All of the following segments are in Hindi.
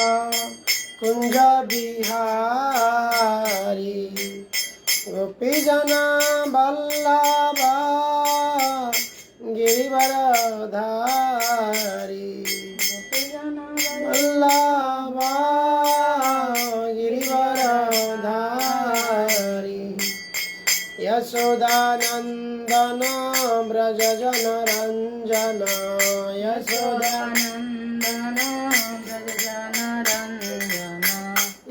कुंज बिहारी गोपी जना बल्लभा गिरिवरधारी बल्लभा गिरिवरधारी यशोदानंदन ब्रज जन रंजन यशोदानंदन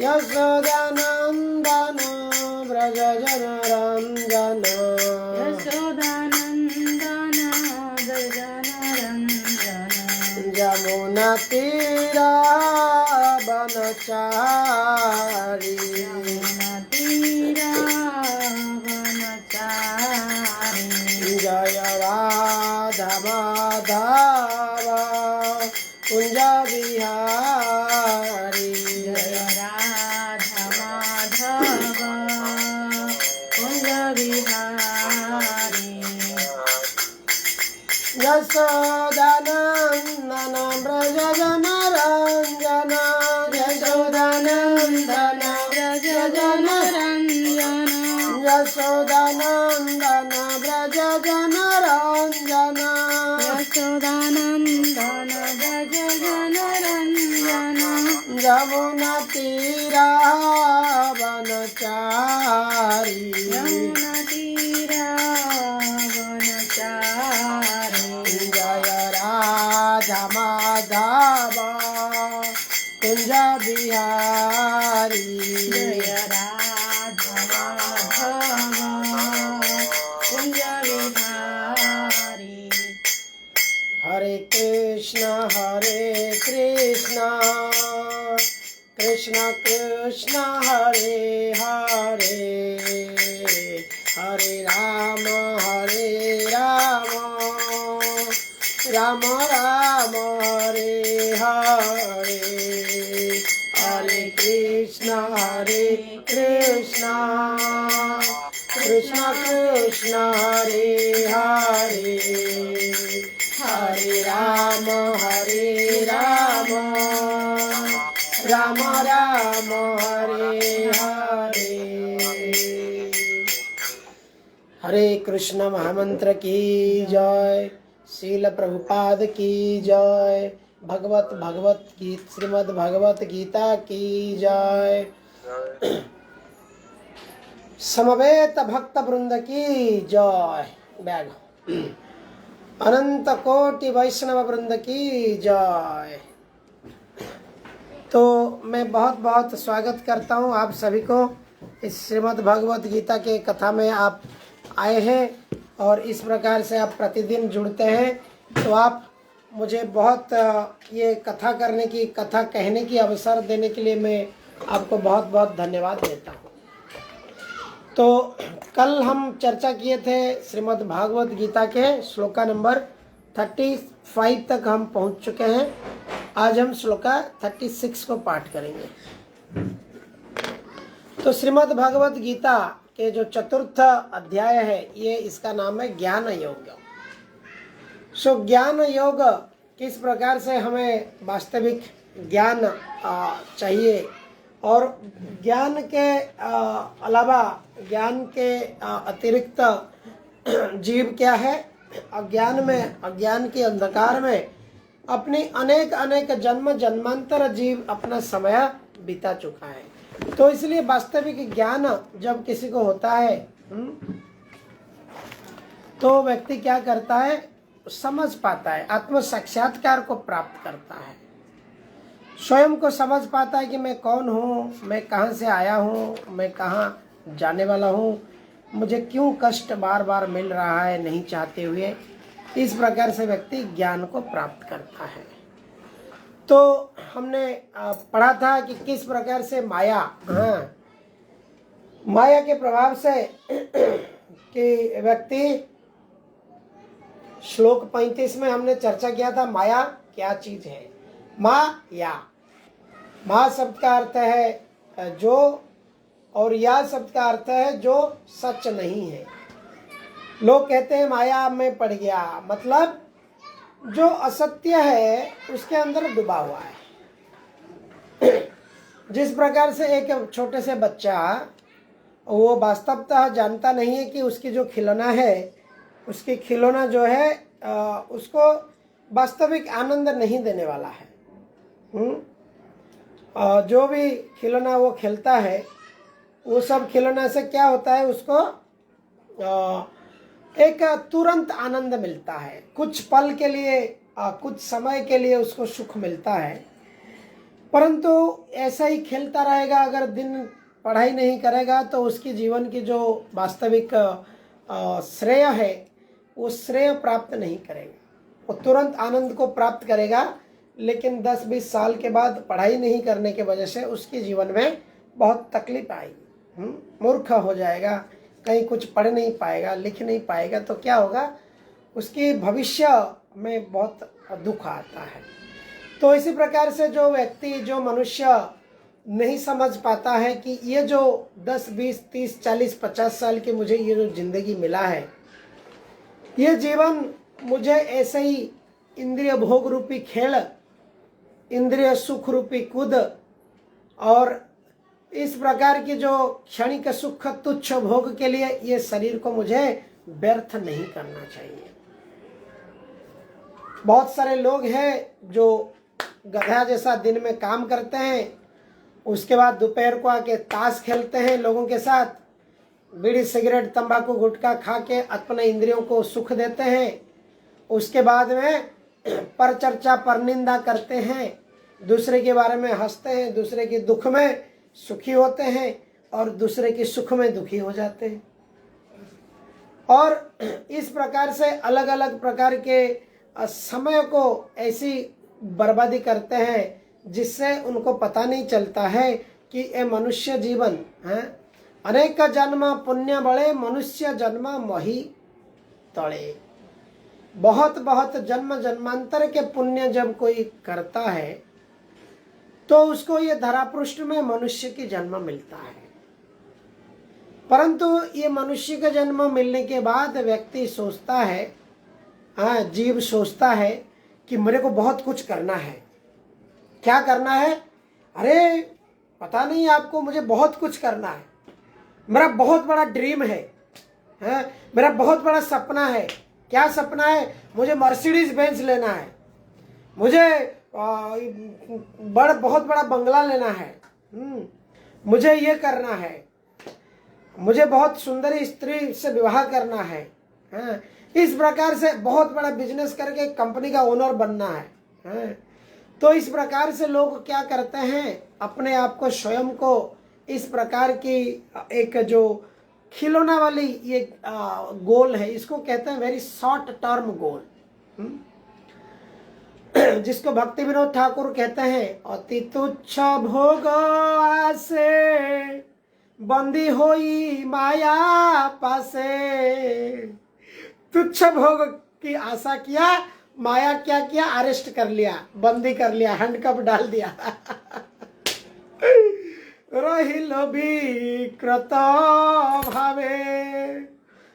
यशोदानंदन ब्रज जन रंजन यशोदानंदन ब्रज जन रंजन यमुना तीरा बनचारी यमुना तीरा बनचारी जय राधा माधव कुंज बिहारी जय राधा माधव कुंज बिहारी यशोदानंदन ब्रज जन रंजन यशोदानंदन ब्रज जन रंजन यशोदानंदन ब्रज जन रंजन यशोदानंदन ब्रज जन रंजन यमुना तीरा बनचारी यमुना तीरा बनचारी जय राधा माधव कुंज बिहारी जय राधा माधव कुंज बिहारी हरे कृष्ण कृष्ण कृष्ण हरे हरे हरे राम राम राम हरे हरे हरे कृष्ण कृष्ण कृष्ण हरे हरे हरे राम राम राम हरे हरे। हरे कृष्ण महामंत्र की जय। श्रील प्रभुपाद की जय। भगवत गीत श्रीमद् भगवत गीता की जय। समवेत भक्त वृंद की जय। बैग अनंत कोटि वैष्णव वृंद की जय। तो मैं बहुत बहुत स्वागत करता हूँ आप सभी को। इस श्रीमद् भगवत गीता के कथा में आप आए हैं और इस प्रकार से आप प्रतिदिन जुड़ते हैं, तो आप मुझे बहुत ये कथा कहने की अवसर देने के लिए मैं आपको बहुत बहुत धन्यवाद देता हूँ। तो कल हम चर्चा किए थे श्रीमद् भागवत गीता के श्लोका नंबर 35 तक हम पहुँच चुके हैं। आज हम श्लोका 36 को पाठ करेंगे। तो श्रीमद् भागवत गीता के जो चतुर्थ अध्याय है, ये इसका नाम है ज्ञान योग। सो ज्ञान योग किस प्रकार से हमें वास्तविक ज्ञान चाहिए और ज्ञान के अलावा ज्ञान के अतिरिक्त जीव क्या है, अज्ञान के अंधकार में अपनी अनेक जन्म जन्मांतर जीव अपना समय बिता चुका है। तो इसलिए वास्तविक ज्ञान जब किसी को होता है तो व्यक्ति क्या करता है, समझ पाता है, आत्म साक्षात्कार को प्राप्त करता है, स्वयं को समझ पाता है कि मैं कौन हूँ, मैं कहाँ से आया हूँ, मैं कहाँ जाने वाला हूँ, मुझे क्यों कष्ट बार बार मिल रहा है नहीं चाहते हुए। इस प्रकार से व्यक्ति ज्ञान को प्राप्त करता है। तो हमने पढ़ा था कि किस प्रकार से माया के प्रभाव से कि व्यक्ति, श्लोक 35 में हमने चर्चा किया था माया क्या चीज है। माँ शब्द का अर्थ है जो, और या शब्द का अर्थ है जो सच नहीं है। लोग कहते हैं माया में पड़ गया, मतलब जो असत्य है उसके अंदर डूबा हुआ है। जिस प्रकार से एक छोटे से बच्चा वो वास्तवतः जानता नहीं है कि उसकी जो खिलौना है, उसकी खिलौना जो है उसको वास्तविक आनंद नहीं देने वाला है। जो भी खिलौना वो खेलता है, वो सब खिलौना से क्या होता है, उसको एक तुरंत आनंद मिलता है, कुछ पल के लिए, कुछ समय के लिए उसको सुख मिलता है। परंतु ऐसा ही खेलता रहेगा, अगर दिन पढ़ाई नहीं करेगा तो उसकी जीवन की जो वास्तविक श्रेय है वो श्रेय प्राप्त नहीं करेगा। वो तुरंत आनंद को प्राप्त करेगा, लेकिन 10-20 साल के बाद पढ़ाई नहीं करने के वजह से उसके जीवन में बहुत तकलीफ आएगी, मूर्ख हो जाएगा, कहीं कुछ पढ़ नहीं पाएगा, लिख नहीं पाएगा, तो क्या होगा, उसके भविष्य में बहुत दुख आता है। तो इसी प्रकार से जो व्यक्ति, जो मनुष्य नहीं समझ पाता है कि ये जो 10, 20, 30, 40, 50 साल की मुझे ये जो जिंदगी मिला है, ये जीवन मुझे ऐसे ही इंद्रिय भोग रूपी खेल, इंद्रिय सुख रूपी कूद और इस प्रकार की जो क्षणिक सुख तुच्छ भोग के लिए ये शरीर को मुझे व्यर्थ नहीं करना चाहिए। बहुत सारे लोग हैं जो गधा जैसा दिन में काम करते हैं, उसके बाद दोपहर को आके ताश खेलते हैं लोगों के साथ, बीड़ी सिगरेट तंबाकू गुटखा खा के अपने इंद्रियों को सुख देते हैं। उसके बाद में पर चर्चा पर निंदा करते हैं, दूसरे के बारे में हंसते हैं, दूसरे के दुख में सुखी होते हैं और दूसरे के सुख में दुखी हो जाते हैं। और इस प्रकार से अलग अलग प्रकार के समय को ऐसी बर्बादी करते हैं जिससे उनको पता नहीं चलता है कि ये मनुष्य जीवन है, अनेक जन्म पुण्य बड़े मनुष्य जन्म मोहि तड़े। बहुत बहुत जन्म जन्मांतर के पुण्य जब कोई करता है तो उसको ये धरापृष्ठ में मनुष्य की जन्म मिलता है। परंतु ये मनुष्य का जन्म मिलने के बाद व्यक्ति सोचता है, जीव सोचता है कि मेरे को बहुत कुछ करना है। क्या करना है? अरे पता नहीं आपको, मुझे बहुत कुछ करना है, मेरा बहुत बड़ा ड्रीम है, मेरा बहुत बड़ा सपना है। क्या सपना है? मुझे मर्सिडीज बेंज लेना है, मुझे बहुत बड़ा बंगला लेना है, मुझे ये करना है, मुझे बहुत सुंदर स्त्री से विवाह करना है, इस प्रकार से बहुत बड़ा बिजनेस करके कंपनी का ओनर बनना है। तो इस प्रकार से लोग क्या करते हैं, अपने आप को स्वयं को इस प्रकार की एक जो खिलौना वाली ये गोल है, इसको कहते हैं वेरी शॉर्ट टर्म गोल, जिसको भक्ति विनोद ठाकुर कहते हैं अति तुच्छ भोग आसे बंदी होई माया पासे। तुच्छ भोग की आशा किया, माया क्या किया, अरेस्ट कर लिया, बंदी कर लिया, हैंडकफ डाल दिया। रहिल विकृत भावे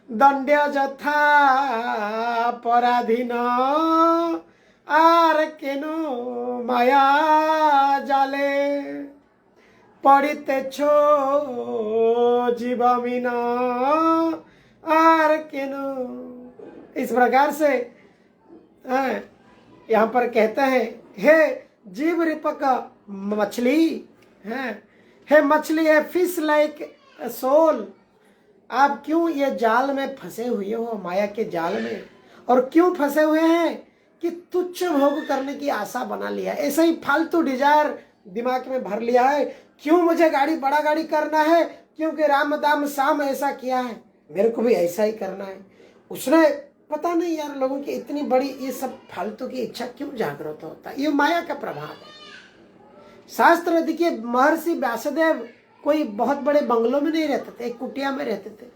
दंड्य जथा पराधीन आर केनो माया जाले पड़िते छो जीवमीन आर केनो। इस प्रकार से यहाँ पर कहते हैं, हे जीव रिपक मछली, हे मछली, है फिश लाइक सोल, आप क्यों ये जाल में फंसे हुए हो, माया के जाल में, और क्यों फंसे हुए हैं कि तुच्छ भोग करने की आशा बना लिया, ऐसा ही फालतू डिजायर दिमाग में भर लिया है। क्यों मुझे गाड़ी, बड़ा गाड़ी करना है, क्योंकि राम दाम शाम ऐसा किया है, मेरे को भी ऐसा ही करना है। उसने पता नहीं यार, लोगों की इतनी बड़ी ये सब फालतू की इच्छा क्यों जागृत होता है, ये माया का प्रभाव है। शास्त्र देखिए, महर्षि व्यासदेव कोई बहुत बड़े बंगलों में नहीं रहते थे, एक कुटिया में रहते थे।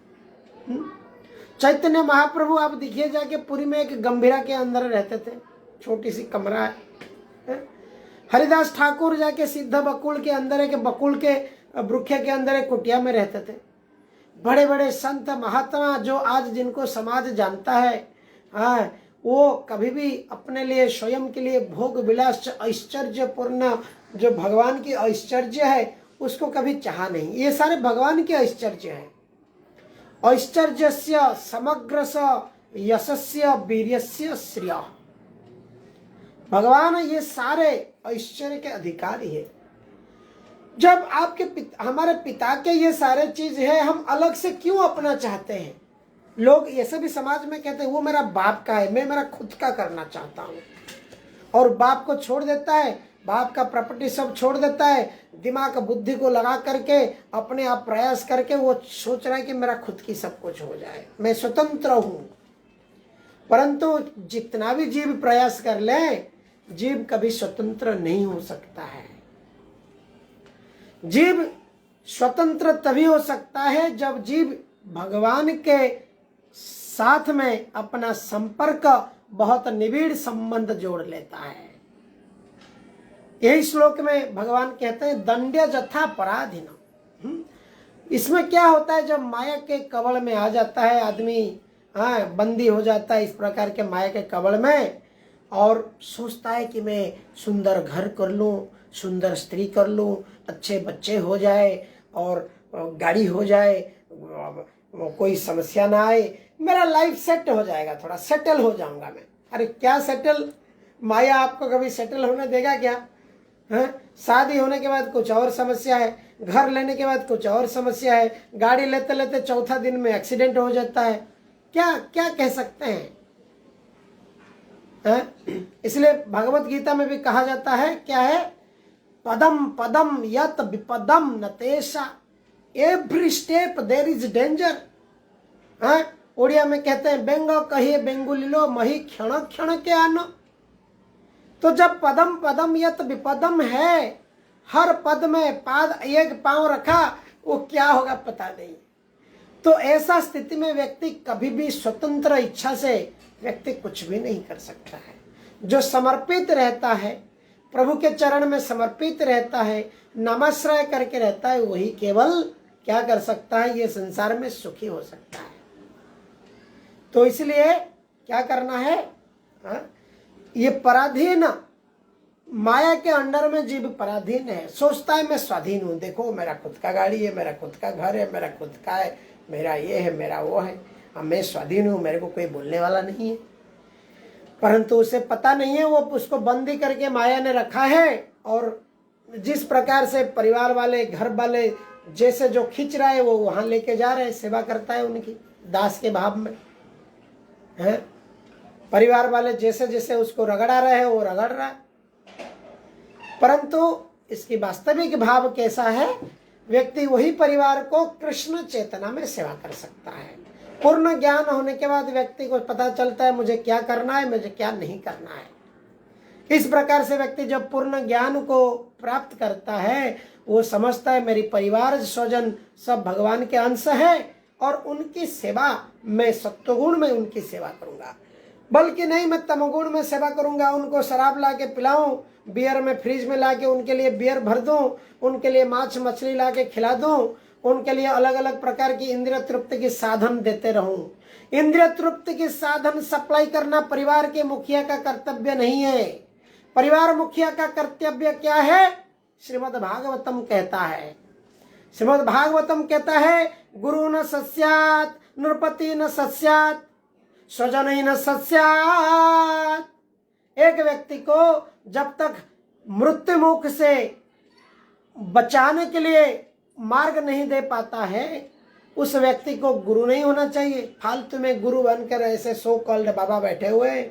चैतन्य महाप्रभु आप देखिए जाके पुरी में एक गंभीरा के अंदर रहते थे, छोटी सी कमरा है। हरिदास ठाकुर जाके सिद्ध बकुल के अंदर, एक बकुल के वृक्ष के अंदर एक कुटिया में रहते थे। बड़े बड़े संत महात्मा जो आज जिनको समाज जानता है, वो कभी भी अपने लिए स्वयं के लिए भोग विलास ऐश्चर्यपूर्ण जो भगवान की ऐश्चर्य है उसको कभी चाहा नहीं। ये सारे भगवान के ऐश्चर्य है। ऐश्चर्यस्य समग्रस्य यशस्य वीर्यस्य श्रिय। भगवान ये सारे ऐश्वर्य के अधिकारी है। जब आपके हमारे पिता के ये सारे चीज है, हम अलग से क्यों अपना चाहते हैं? लोग ऐसे भी समाज में कहते हैं वो मेरा बाप का है, मैं मेरा खुद का करना चाहता हूँ। और बाप को छोड़ देता है, बाप का प्रॉपर्टी सब छोड़ देता है, दिमाग बुद्धि को लगा करके अपने आप प्रयास करके वो सोच रहा है कि मेरा खुद की सब कुछ हो जाए, मैं स्वतंत्र हूँ। परंतु जितना भी जीव प्रयास कर ले, जीव कभी स्वतंत्र नहीं हो सकता है। जीव स्वतंत्र तभी हो सकता है जब जीव भगवान के साथ में अपना संपर्क बहुत निबिड़ संबंध जोड़ लेता है। यही श्लोक में भगवान कहते हैं दंड्य जथा पराधीन। इसमें क्या होता है, जब माया के कवल में आ जाता है आदमी, बंदी हो जाता है इस प्रकार के माया के कवल में, और सोचता है कि मैं सुंदर घर कर लूं, सुंदर स्त्री कर लूं, अच्छे बच्चे हो जाए और गाड़ी हो जाए, कोई समस्या ना आए, मेरा लाइफ सेट हो जाएगा, थोड़ा सेटल हो जाऊंगा मैं। अरे क्या सेटल? माया आपको कभी सेटल होने देगा क्या? शादी होने के बाद कुछ और समस्या है, घर लेने के बाद कुछ और समस्या है, गाड़ी लेते लेते चौथा दिन में एक्सीडेंट हो जाता है। क्या क्या कह सकते हैं? इसलिए भगवत गीता में भी कहा जाता है, क्या है? पदम पदम यत विपदम नतेशा, every step there is danger. Odia में कहते हैं बेंगो कहिए बेंगुलिलो मही क्षण क्षण के आनो। तो जब पदम पदम यत विपदम है, हर पद में पाद एक पांव रखा, वो क्या होगा पता नहीं। तो ऐसा स्थिति में व्यक्ति कभी भी स्वतंत्र इच्छा से व्यक्ति कुछ भी नहीं कर सकता है। जो समर्पित रहता है, प्रभु के चरण में समर्पित रहता है, नमाश्रय करके रहता है, वही केवल क्या कर सकता है, ये संसार में सुखी हो सकता है। तो इसलिए क्या करना है, ये पराधीन, माया के अंडर में जीव पराधीन है। सोचता है मैं स्वाधीन हूं, देखो मेरा खुद का गाड़ी है, मेरा खुद का घर है, मेरा खुद का है, मेरा ये है, मेरा वो है, अब मैं स्वाधीन हूं, मेरे को कोई बोलने वाला नहीं है। परंतु उसे पता नहीं है, वो उसको बंदी करके माया ने रखा है, और जिस प्रकार से परिवार वाले, घर वाले जैसे जो खींच रहा है वो वहां लेके जा रहे हैं, सेवा करता है उनकी दास के भाव में है। परिवार वाले जैसे जैसे उसको रगड़ा रहे हैं वो रगड़ रहा है। परंतु इसकी वास्तविक भाव कैसा है, व्यक्ति वही परिवार को कृष्ण चेतना में सेवा कर सकता है। पूर्ण ज्ञान होने के बाद व्यक्ति को पता चलता है मुझे क्या करना है, मुझे क्या नहीं करना है। इस प्रकार से व्यक्ति जब पूर्ण ज्ञान को प्राप्त करता है, वो समझता है मेरी परिवार स्वजन सब भगवान के अंश है, और उनकी सेवा मैं सत्वगुण में उनकी सेवा करूंगा, बल्कि नहीं मैं तमोगुण में सेवा करूंगा। उनको शराब ला के पिलाऊं, बियर में फ्रिज में ला के उनके लिए बियर भर दूं, उनके लिए मांस मछली ला के खिला दूं, उनके लिए अलग अलग प्रकार की इंद्रिय तृप्ति की साधन देते रहूं। इंद्रिय तृप्ति की साधन सप्लाई करना परिवार के मुखिया का कर्तव्य नहीं है। परिवार मुखिया का कर्तव्य क्या है? श्रीमद् भागवतम कहता है। श्रीमद् भागवतम कहता है गुरु न सस्यात्, नृपति न सस्यात्, स्वजन न सस्यात्। एक व्यक्ति को जब तक मृत्यु मुख से बचाने के लिए मार्ग नहीं दे पाता है, उस व्यक्ति को गुरु नहीं होना चाहिए। फालतू में गुरु बनकर ऐसे सो कॉल्ड बाबा बैठे हुए,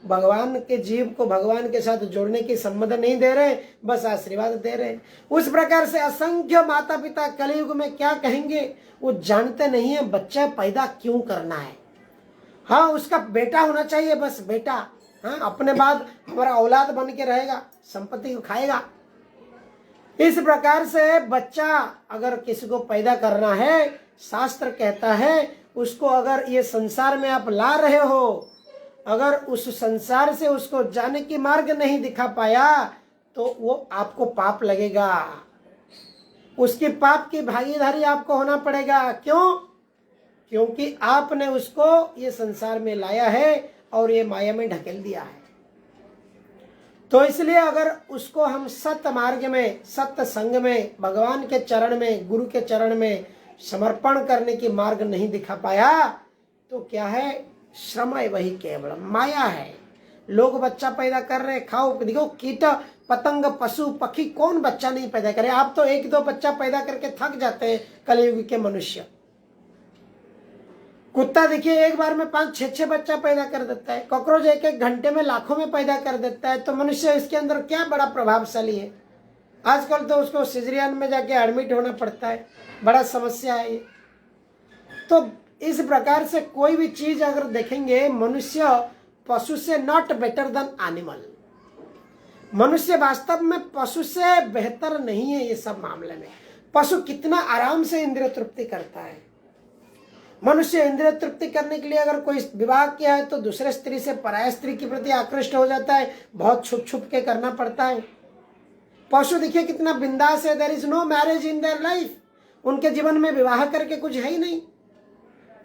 भगवान के जीव को भगवान के साथ जोड़ने की संबंध नहीं दे रहे, बस आशीर्वाद दे रहे। उस प्रकार से असंख्य माता पिता कलयुग में क्या कहेंगे, वो जानते नहीं है बच्चा पैदा क्यों करना है। हाँ, उसका बेटा होना चाहिए, बस बेटा, हाँ, अपने बाद हमारा औलाद बन के रहेगा, संपत्ति को खाएगा। इस प्रकार से बच्चा अगर किसी को पैदा करना है, शास्त्र कहता है उसको अगर ये संसार में आप ला रहे हो, अगर उस संसार से उसको जाने की मार्ग नहीं दिखा पाया तो वो आपको पाप लगेगा, उसकी पाप की भागीदारी आपको होना पड़ेगा। क्यों? क्योंकि आपने उसको ये संसार में लाया है, और ये माया में ढकेल दिया है। तो इसलिए अगर उसको हम सत्य मार्ग में, सत्य संग में, भगवान के चरण में, गुरु के चरण में समर्पण करने की मार्ग नहीं दिखा पाया तो क्या है, श्रम है वही केवल माया है। लोग बच्चा पैदा कर रहे, खाओ, देखो कीट पतंग पशु पक्षी कौन बच्चा नहीं पैदा करे। आप तो एक दो बच्चा पैदा करके थक जाते हैं कलयुग के मनुष्य। कुत्ता देखिए एक बार में 5-6 बच्चा पैदा कर देता है। कॉकरोच एक एक घंटे में लाखों में पैदा कर देता है। तो मनुष्य इसके अंदर क्या बड़ा प्रभावशाली है। आजकल तो उसको सिजरियन में जाके एडमिट होना पड़ता है, बड़ा समस्या है ये। तो इस प्रकार से कोई भी चीज अगर देखेंगे, मनुष्य पशु से नॉट बेटर देन एनिमल। मनुष्य वास्तव में पशु से बेहतर नहीं है ये सब मामले में। पशु कितना आराम से इंद्रिय तृप्ति करता है। मनुष्य इंद्रिय तृप्ति करने के लिए अगर कोई विवाह किया है तो दूसरे स्त्री से पराय स्त्री के प्रति आकृष्ट हो जाता है, बहुत छुप छुप के करना पड़ता है। पशु देखिए कितना बिंदास है, there is no marriage in their life. उनके जीवन में विवाह करके कुछ है ही नहीं।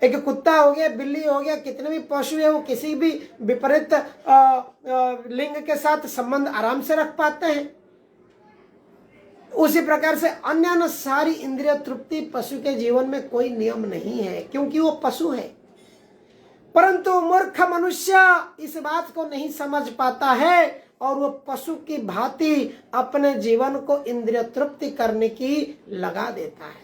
एक कुत्ता हो गया, बिल्ली हो गया, कितने भी पशु है वो किसी भी विपरीत लिंग के साथ संबंध आराम से रख पाते हैं। उसी प्रकार से अन्य सारी इंद्रिय तृप्ति पशु के जीवन में कोई नियम नहीं है, क्योंकि वो पशु है। परंतु मूर्ख मनुष्य इस बात को नहीं समझ पाता है और वो पशु की भांति अपने जीवन को इंद्रिय तृप्ति करने की लगा देता है।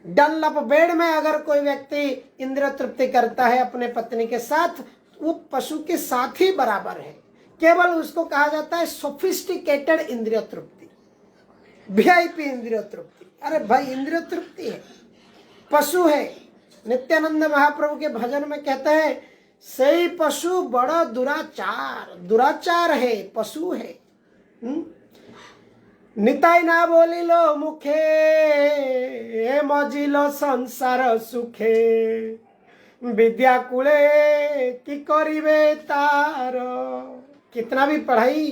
डनलप बेड में अगर कोई व्यक्ति इंद्रिय तृप्ति करता है अपने पत्नी के साथ, वो पशु के साथ ही बराबर है। केवल उसको कहा जाता है सोफिस्टिकेटेड इंद्रिय तृप्ति, वीआईपी इंद्रिय तृप्ति। अरे भाई इंद्रिय तृप्ति है, पशु है। नित्यानंद महाप्रभु के भजन में कहते हैं, सही पशु बड़ा दुराचार है, पशु है। निताई ना बोलिलो मुखे, मजिलो संसार सुखे, विद्या कुले की करिबे तार। कितना भी पढ़ाई,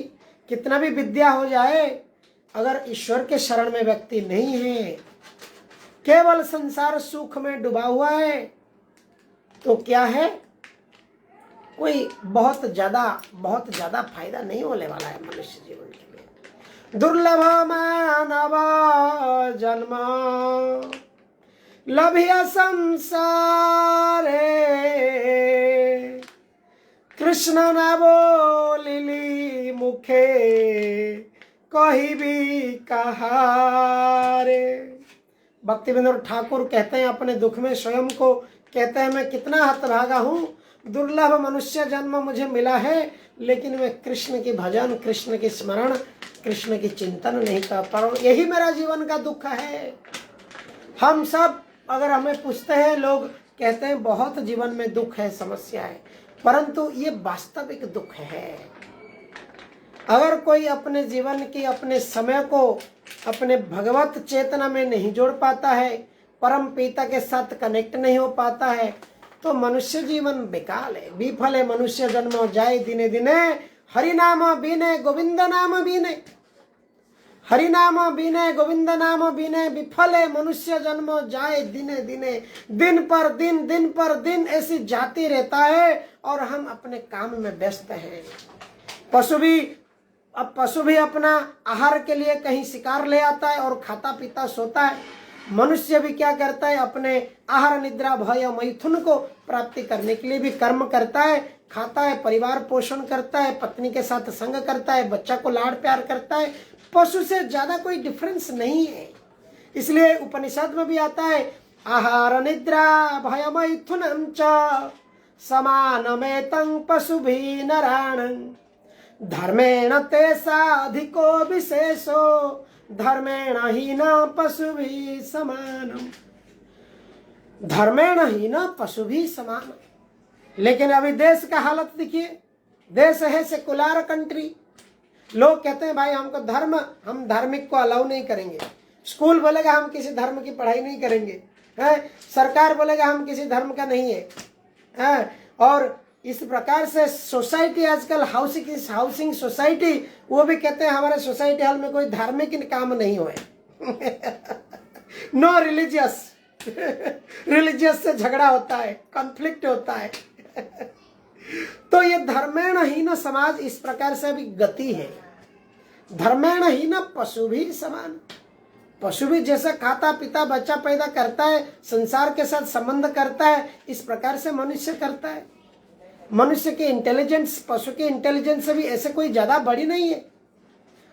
कितना भी विद्या हो जाए, अगर ईश्वर के शरण में व्यक्ति नहीं है, केवल संसार सुख में डूबा हुआ है, तो क्या है, कोई बहुत ज्यादा फायदा नहीं होने वाला है मनुष्य जीवन के लिए। दुर्लभ मानव जन्म लभिया संसारे, कृष्ण न बोलिली मुखे, कही भी कहारे। भक्तिविनोद ठाकुर कहते हैं अपने दुख में स्वयं को कहते हैं, मैं कितना हतभागा हूँ, दुर्लभ मनुष्य जन्म मुझे मिला है, लेकिन मैं कृष्ण की भजन, कृष्ण की स्मरण, कृष्ण की चिंतन नहीं कर पा रहा हूँ। यही मेरा जीवन का दुख है। हम सब अगर हमें पूछते हैं, लोग कहते हैं बहुत जीवन में दुख है, समस्या है, परंतु ये वास्तविक दुख है। अगर कोई अपने जीवन की, अपने समय को अपने भगवत चेतना में नहीं जोड़ पाता है, परम पिता के साथ कनेक्ट नहीं हो पाता है, तो मनुष्य जीवन बेकार है, विफल है। मनुष्य जन्म जाए दिने दिने, हरि नाम बीने गोविंद नाम बीने, हरि नाम बीने गोविंद नाम बीने, विफल है मनुष्य जन्म जाए दिने दिने। दिन पर दिन ऐसी जाती रहता है और हम अपने काम में व्यस्त हैं। पशु भी अपना आहार के लिए कहीं शिकार ले आता है और खाता पीता सोता है। मनुष्य भी क्या करता है, अपने आहार निद्रा भय मैथुन को प्राप्ति करने के लिए भी कर्म करता है, खाता है, परिवार पोषण करता है, पत्नी के साथ संग करता है, बच्चा को लाड प्यार करता है। पशु से ज्यादा कोई डिफरेंस नहीं है। इसलिए उपनिषद में भी आता है, आहार निद्रा भय मैथुनम च समानमेतं पशुभिः नराणां, धर्मेण तेषाधिको विशेषो, धर्मेण हीन पशुभिः समानम्। धर्मेण हीन पशुभिः समान। लेकिन अभी देश का हालत देखिए, देश है सेकुलर कंट्री। लोग कहते हैं भाई हमको धर्म, हम धार्मिक को अलाउ नहीं करेंगे। स्कूल बोलेगा हम किसी धर्म की पढ़ाई नहीं करेंगे, है? सरकार बोलेगा हम किसी धर्म का नहीं है? और इस प्रकार से सोसाइटी आजकल हाउसिंग सोसाइटी, वो भी कहते हैं हमारे सोसाइटी हॉल में कोई धार्मिक काम नहीं हुए। नो रिलीजियस से झगड़ा होता है, कॉन्फ्लिक्ट होता है। तो ये धर्मेणहीन समाज इस प्रकार से भी गति है। धर्मेणहीन पशु भी समान। पशु भी जैसा खाता पीता बच्चा पैदा करता है, संसार के साथ संबंध करता है, इस प्रकार से मनुष्य करता है। मनुष्य की इंटेलिजेंस पशु की इंटेलिजेंस से भी ऐसे कोई ज्यादा बड़ी नहीं है।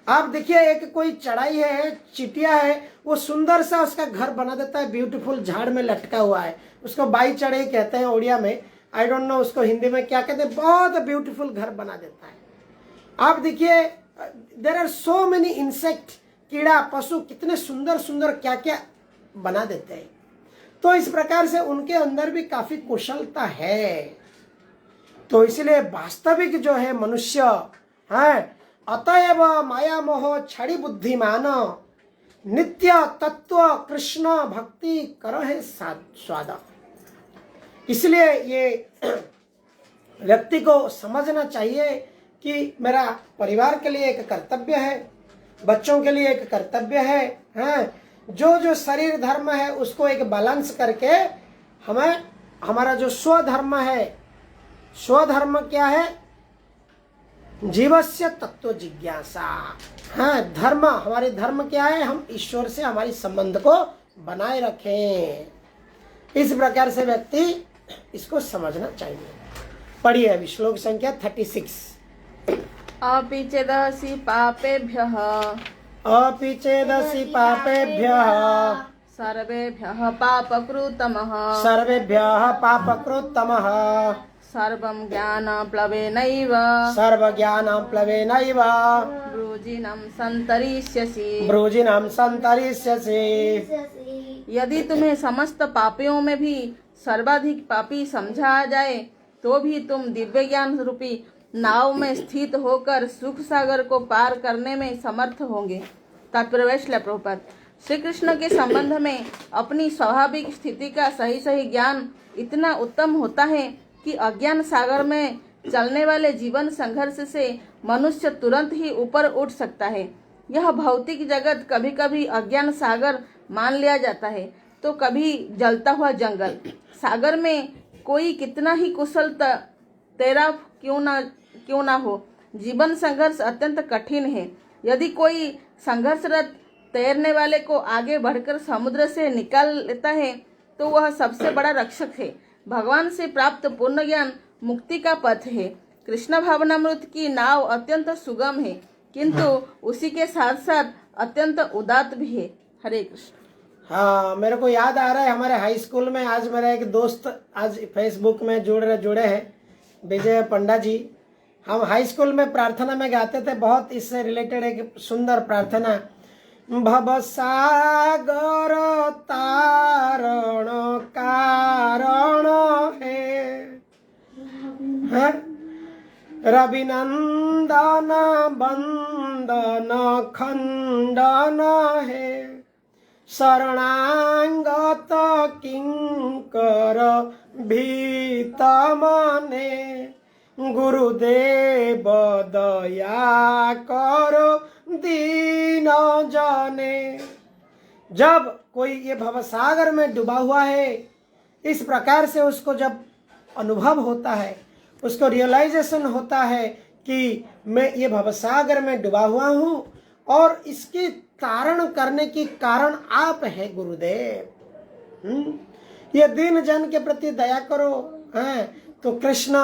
आप देखिए, एक कोई चढ़ाई है, चिटिया है, वो सुंदर सा उसका घर बना देता है, ब्यूटीफुल झाड़ में लटका हुआ है, उसको बाई चढ़ाई कहते हैं उड़िया में, आई डोंट नो उसको हिंदी में क्या कहते हैं, बहुत ब्यूटीफुल घर बना देता है। आप देखिए, there are so many insect, कीड़ा पशु कितने सुंदर सुंदर क्या क्या बना देते हैं। तो इस प्रकार से उनके अंदर भी काफी कुशलता है। तो इसलिए वास्तविक जो है मनुष्य है, अतएव माया मोह छड़ी बुद्धिमान, नित्य तत्व कृष्ण भक्ति करो है स्वादा। इसलिए ये व्यक्ति को समझना चाहिए कि मेरा परिवार के लिए एक कर्तव्य है, बच्चों के लिए एक कर्तव्य है, हैं? जो शरीर धर्म है उसको एक बैलेंस करके हमें हमारा जो स्वधर्म है, स्वधर्म क्या है? जीवस्य तत्व जिज्ञासा। हाँ, धर्म, हमारे धर्म क्या है? हम ईश्वर से हमारी संबंध को बनाए रखें। इस प्रकार से व्यक्ति इसको समझना चाहिए। पढ़िए अभी श्लोक संख्या 36। अपि चेदसि पापेभ्यः अपि चेदसि पापेभ्यः सर्वेभ्यः पापकृतमः सर्वेभ्यः पापकृत्तमः सर्वं ज्ञानप्लवेनैव सर्वज्ञानप्लवेनैव ब्रूजिनं सन्तरिष्यसि ब्रूजिनं सन्तरिष्यसि। यदि तुम्हें समस्त पापियों में भी सर्वाधिक पापी समझा जाए तो भी तुम दिव्य ज्ञान रूपी नाव में स्थित होकर सुख सागर को पार करने में समर्थ होंगे। तात्पर्य श्रील प्रभुपाद। श्री कृष्ण के संबंध में अपनी स्वाभाविक स्थिति का सही सही ज्ञान इतना उत्तम होता है कि अज्ञान सागर में चलने वाले जीवन संघर्ष से मनुष्य तुरंत ही ऊपर उठ सकता है। यह भौतिक जगत कभी कभी अज्ञान सागर मान लिया जाता है तो कभी जलता हुआ जंगल। सागर में कोई कितना ही कुशल तैराक क्यों ना हो, जीवन संघर्ष अत्यंत कठिन है। यदि कोई संघर्षरत तैरने वाले को आगे बढ़कर समुद्र से निकाल लेता है तो वह सबसे बड़ा रक्षक है। भगवान से प्राप्त पूर्ण ज्ञान मुक्ति का पथ है। कृष्ण भावनामृत की नाव अत्यंत सुगम है किंतु उसी के साथ साथ अत्यंत उदात्त भी है। हरे कृष्ण। हाँ, मेरे को याद आ रहा है हमारे हाई स्कूल में, आज मेरा एक दोस्त आज फेसबुक में जुड़े हैं, विजय पंडा जी। हम हाई स्कूल में प्रार्थना में गाते थे, बहुत इससे रिलेटेड एक सुंदर प्रार्थना, भव सागर तारण कारण है, रविनंदन बंदन खंडन है, शरणांगत किंकर भीत मने, गुरुदेव दया करो दीन जाने। जब कोई ये भवसागर में डूबा हुआ है, इस प्रकार से उसको जब अनुभव होता है, उसको रियलाइजेशन होता है कि मैं ये भवसागर में डूबा हुआ हूँ और इसकी तारण करने की कारण आप है गुरुदेव। ये दीन जन के प्रति दया करो। हैं तो कृष्ण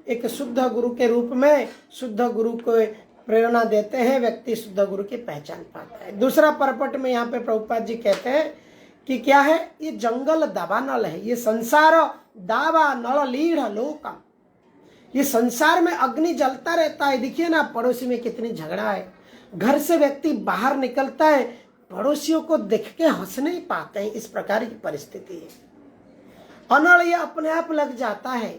एक शुद्ध गुरु के रूप में शुद्ध गुरु को प्रेरणा देते हैं, व्यक्ति शुद्ध गुरु की पहचान पाता है। दूसरा परपट में यहाँ पे प्रभुपाद जी कहते हैं कि क्या है, ये जंगल दावानल है, ये संसार दावा नल लीढ़ लोकम। ये संसार में अग्नि जलता रहता है। देखिए ना, पड़ोसी में कितनी झगड़ा है। घर से व्यक्ति बाहर निकलता है, पड़ोसियों को देख के हंस नहीं पाते हैं, इस प्रकार की परिस्थिति है। अनल ये अपने आप लग जाता है।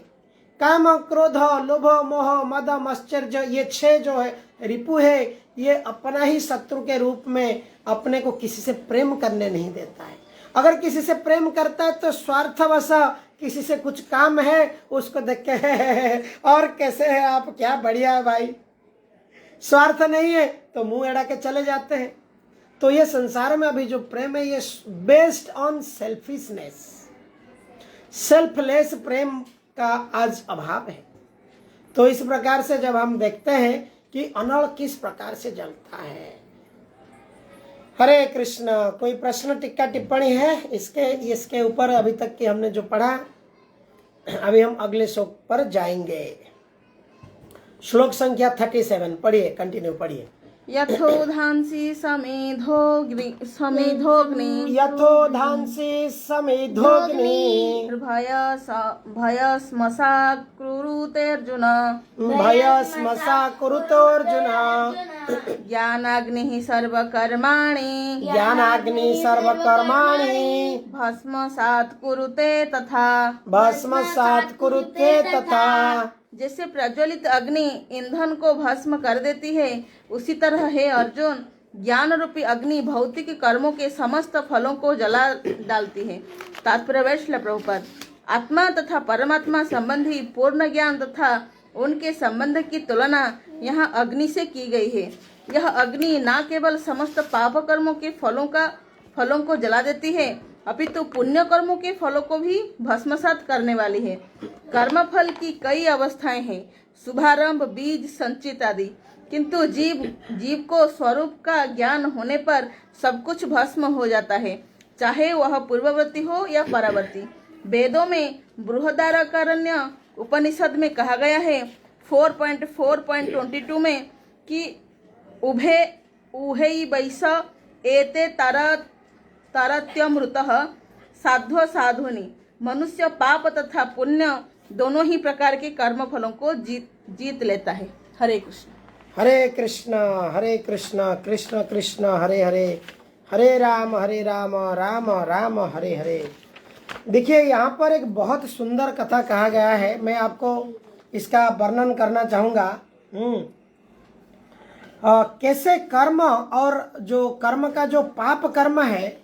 काम क्रोध लोभ मोह मद मश्चर्य, ये 6 जो है रिपु है, ये अपना ही शत्रु के रूप में अपने को किसी से प्रेम करने नहीं देता है। अगर किसी से प्रेम करता है तो स्वार्थवश, किसी से कुछ काम है उसको देख के और कैसे है आप, क्या बढ़िया है भाई। स्वार्थ नहीं है तो मुंह एड़ा के चले जाते हैं। तो ये संसार में अभी जो प्रेम है ये बेस्ड ऑन सेल्फिशनेस, सेल्फलेस प्रेम का आज अभाव है। तो इस प्रकार से जब हम देखते हैं कि अनल किस प्रकार से जलता है। हरे कृष्ण। कोई प्रश्न टिक्का टिप्पणी है इसके ऊपर? अभी तक की हमने जो पढ़ा, अभी हम अगले श्लोक पर जाएंगे। श्लोक संख्या 37 पढ़िए, कंटिन्यू पढ़िए। यथोधांसि समेधोग्नि यथोधांसि समेधोग्नि भयस्मसा कुरुतेऽर्जुन भयस्मसा कुरुतोऽर्जुन ज्ञानाग्निः सर्वकर्माणि भस्मसात् कुरुते तथा जैसे प्रज्वलित अग्नि ईंधन को भस्म कर देती है, उसी तरह हे अर्जुन, ज्ञान रूपी अग्नि भौतिक कर्मों के समस्त फलों को जला डालती है। तात्पर्य वैश्ल प्रभुपाद। आत्मा तथा परमात्मा संबंधी पूर्ण ज्ञान तथा उनके संबंध की तुलना यहाँ अग्नि से की गई है। यह अग्नि न केवल समस्त पाप कर्मों के फलों को जला देती है, अपितु पुण्य कर्मों के फलों को भी भस्मसात करने वाली है। कर्म फल की कई अवस्थाएं हैं, शुभारंभ, बीज, संचित आदि, किंतु जीव को स्वरूप का ज्ञान होने पर सब कुछ भस्म हो जाता है, चाहे वह पूर्ववर्ती हो या परावर्ती। वेदों में बृहदारण्यक उपनिषद में कहा गया है 4.4.22 में कि उभे वैस एते तारत्यमृतः साध्व साधुनि। मनुष्य पाप तथा पुण्य दोनों ही प्रकार के कर्म फलों को जीत लेता है। हरे कृष्ण। हरे कृष्ण हरे कृष्ण कृष्ण कृष्ण हरे हरे, हरे राम राम राम हरे हरे। देखिए यहाँ पर एक बहुत सुंदर कथा कहा गया है, मैं आपको इसका वर्णन करना चाहूँगा। कैसे कर्म और जो कर्म का जो पाप कर्म है,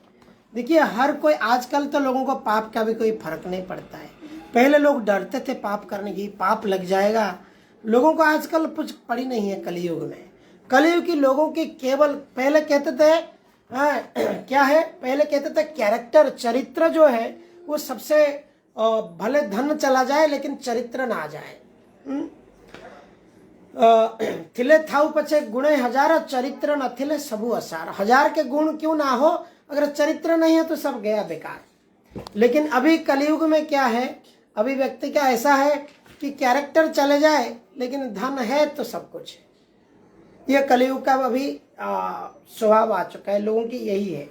देखिए हर कोई, आजकल तो लोगों को पाप का भी कोई फर्क नहीं पड़ता है। पहले लोग डरते थे पाप करने की, पाप लग जाएगा। लोगों को आजकल कुछ पड़ी नहीं है कलयुग में। कलयुग की लोगों की केवल, पहले कहते थे क्या है, पहले कहते थे कैरेक्टर, चरित्र जो है वो सबसे, भले धन चला जाए लेकिन चरित्र ना आ जाए। थिले थाउ पछे गुणे हजार, चरित्र न थिले सबू असार। हजार के गुण क्यों ना हो, अगर चरित्र नहीं है तो सब गया बेकार। लेकिन अभी कलयुग में क्या है, अभी व्यक्ति का ऐसा है कि कैरेक्टर चले जाए लेकिन धन है तो सब कुछ है। यह कलयुग का अभी स्वभाव आ चुका है, लोगों की यही है।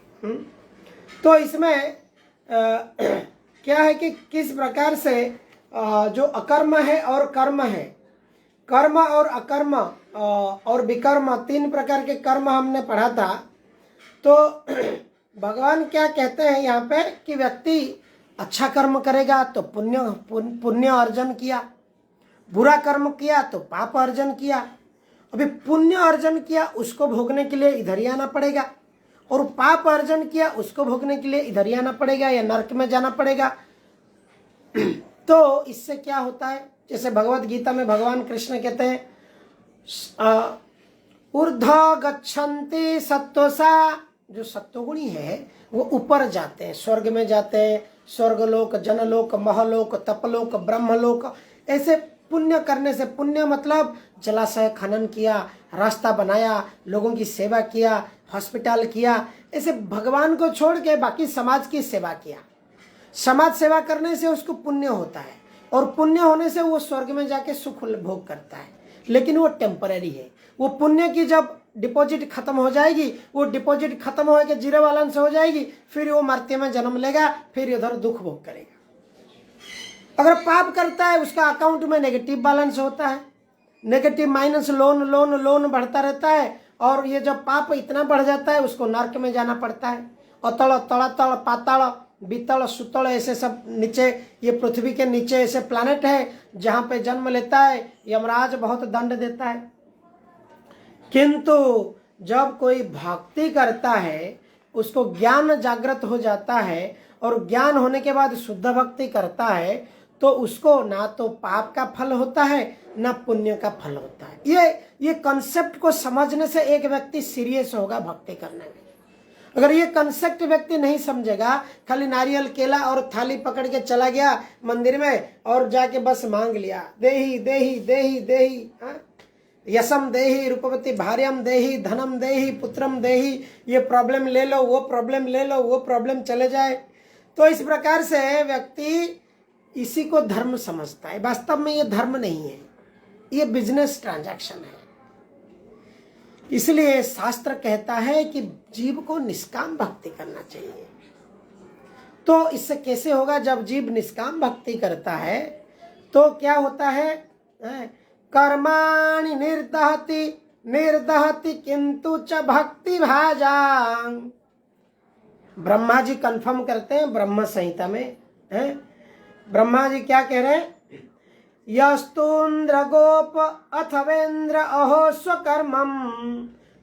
तो इसमें क्या है कि किस प्रकार से जो अकर्म है और कर्म है, कर्म और अकर्म और विकर्म, तीन प्रकार के कर्म हमने पढ़ा था। तो भगवान क्या कहते हैं यहाँ पे कि व्यक्ति अच्छा कर्म करेगा तो पुण्य अर्जन किया, बुरा कर्म किया तो पाप अर्जन किया। अभी पुण्य अर्जन किया उसको भोगने के लिए इधर ही आना पड़ेगा, और पाप अर्जन किया उसको भोगने के लिए इधर ही आना पड़ेगा या नरक में जाना पड़ेगा। तो इससे क्या होता है, जैसे भगवत गीता में भगवान कृष्ण कहते हैं ऊर्ध्व गच्छन्ति सत्वसा, जो सत्वगुणी है वो ऊपर जाते हैं, स्वर्ग में जाते हैं, स्वर्गलोक, जनलोक, महलोक, तपलोक, ब्रह्मलोक। ऐसे पुण्य करने से, पुण्य मतलब जलाशय खनन किया, रास्ता बनाया, लोगों की सेवा किया, हॉस्पिटल किया, ऐसे भगवान को छोड़ के बाकी समाज की सेवा किया। समाज सेवा करने से उसको पुण्य होता है, और पुण्य होने से वो स्वर्ग में जाके सुख भोग करता है। लेकिन वो टेम्पररी है। वो पुण्य की जब डिपॉजिट खत्म हो जाएगी, वो डिपॉजिट खत्म होकर जीरो बैलेंस हो जाएगी, फिर वो मरते में जन्म लेगा, फिर उधर दुख भोग करेगा। अगर पाप करता है उसका अकाउंट में नेगेटिव बैलेंस होता है, नेगेटिव माइनस लोन बढ़ता रहता है, और ये जब पाप इतना बढ़ जाता है उसको नरक में जाना पड़ता है। अतल, तलातल, पाताल, बीतल, सुतल, ऐसे सब नीचे, ये पृथ्वी के नीचे ऐसे प्लैनेट है जहाँ पे जन्म लेता है। यमराज बहुत दंड देता है। किंतु जब कोई भक्ति करता है, उसको ज्ञान जागृत हो जाता है, और ज्ञान होने के बाद शुद्ध भक्ति करता है, तो उसको ना तो पाप का फल होता है ना पुण्य का फल होता है। ये कॉन्सेप्ट को समझने से एक व्यक्ति सीरियस होगा भक्ति करने में। अगर ये कंसेप्ट व्यक्ति नहीं समझेगा, खाली नारियल केला और थाली पकड़ के चला गया मंदिर में और जाके बस मांग लिया, देही देही देही देही, यशम देही रूपवती भार्यम देही धनम देही पुत्रम देही, ये प्रॉब्लम ले लो, वो प्रॉब्लम ले लो, वो प्रॉब्लम चले जाए। तो इस प्रकार से व्यक्ति इसी को धर्म समझता है। वास्तव में ये धर्म नहीं है, ये बिजनेस ट्रांजैक्शन है। इसलिए शास्त्र कहता है कि जीव को निष्काम भक्ति करना चाहिए। तो इससे कैसे होगा? जब जीव निष्काम भक्ति करता है तो क्या होता है? कर्माणि निर्दहति निर्दहति किंतु च भक्ति भाजां। ब्रह्मा जी कंफर्म करते हैं ब्रह्म संहिता में, ब्रह्मा जी क्या कह रहे हैं? यस्तुन्द्र गोप अथवेन्द्र अहो स्वकर्मं